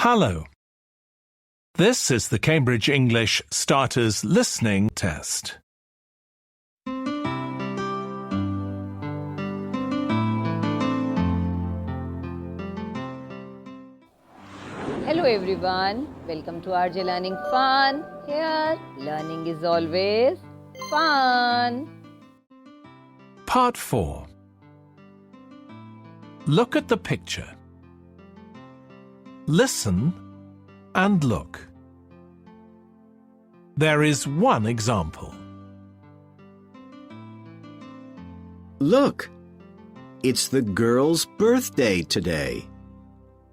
Hello. This is the Cambridge English Starters Listening Test. Hello everyone, welcome to RJ Learning Fun. Here, learning is always fun. Part 4. Look at the picture. Listen and look. There is one example. Look, it's the girl's birthday today.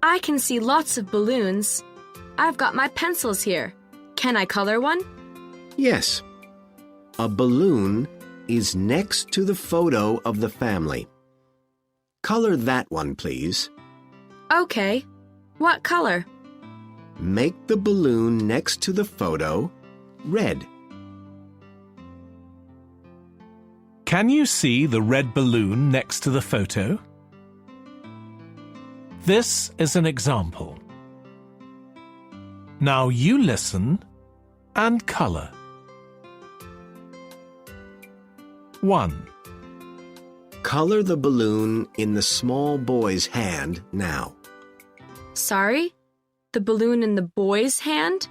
I can see lots of balloons. I've got my pencils here. Can I color one? Yes. A balloon is next to the photo of the family. Color that one, please. Okay. What color? Make the balloon next to the photo red. Can you see the red balloon next to the photo? This is an example. Now you listen and color. 1. Color the balloon in the small boy's hand now. Sorry? The balloon in the boy's hand?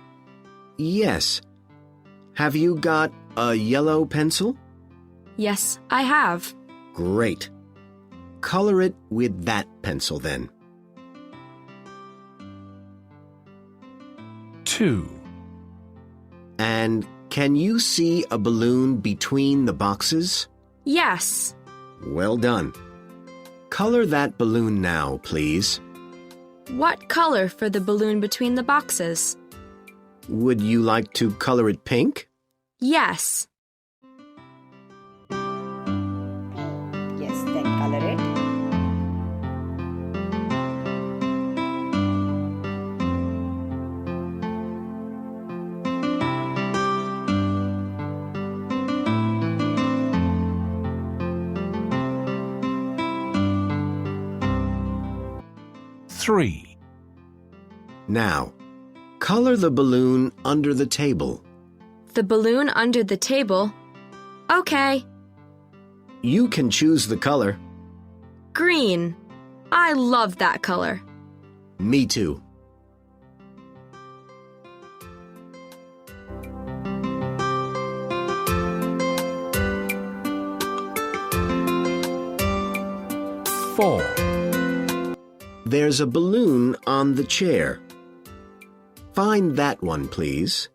Yes. Have you got a yellow pencil? Yes, I have. Great. Color it with that pencil then. 2. And can you see a balloon between the boxes? Yes. Well done. Color that balloon now, please. What color for the balloon between the boxes? Would you like to color it pink? Yes. Yes, then color it. Three. Now, color the balloon under the table. The balloon under the table? Okay. You can choose the color. Green. I love that color. Me too. Four. There's a balloon on the chair. Find that one, please.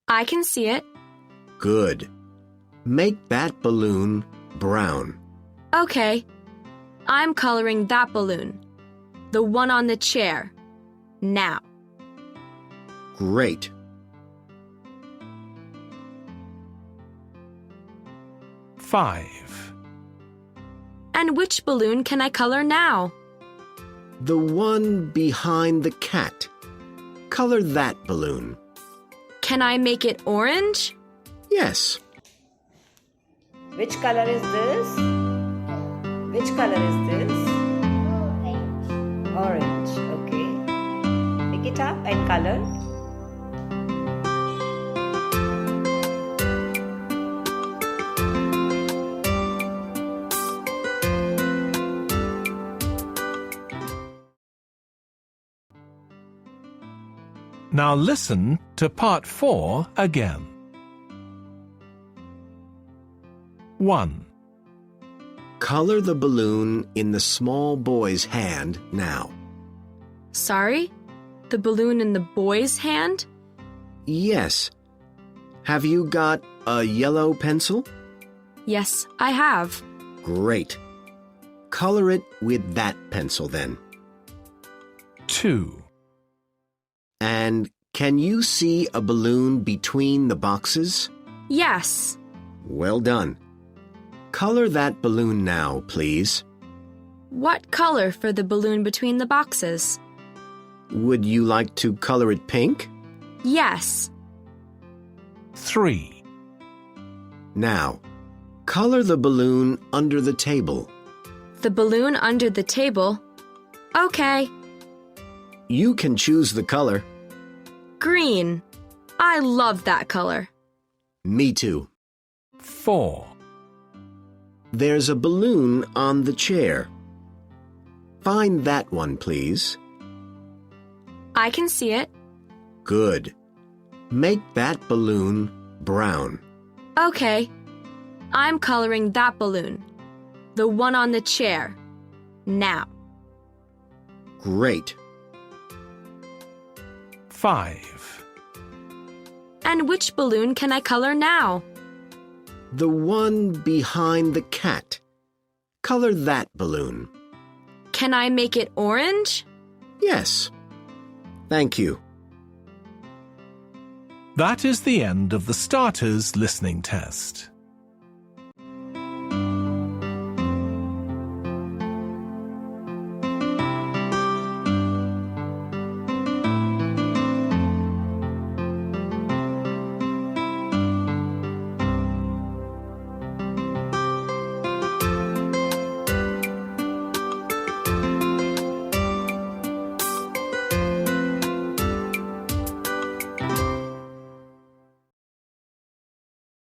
I can see it. Good. Make that balloon brown. Okay. I'm coloring that balloon. The one on the chair. Now. Great. 5. And which balloon can I color now? The one behind the cat. Color that balloon. Can I make it orange? Yes. Which color is this? Which color is this? Orange. Okay. Pick it up and color. Now listen to part 4 again. 1. Color the balloon in the small boy's hand now. Sorry? The balloon in the boy's hand? Yes. Have you got a yellow pencil? Yes, I have. Great. Color it with that pencil then. 2. And can you see a balloon between the boxes? Yes. Well done. Color that balloon now, please. What color for the balloon between the boxes? Would you like to color it pink? Yes. 3. Now, color the balloon under the table. The balloon under the table? Okay. You can choose the color. Green. I love that color. Me too. 4. There's a balloon on the chair. Find that one, please. I can see it. Good. Make that balloon brown. Okay. I'm coloring that balloon. The one on the chair. Now. Great. 5. And which balloon can I color now? The one behind the cat. Color that balloon. Can I make it orange? Yes. Thank you. That is the end of the starters listening test.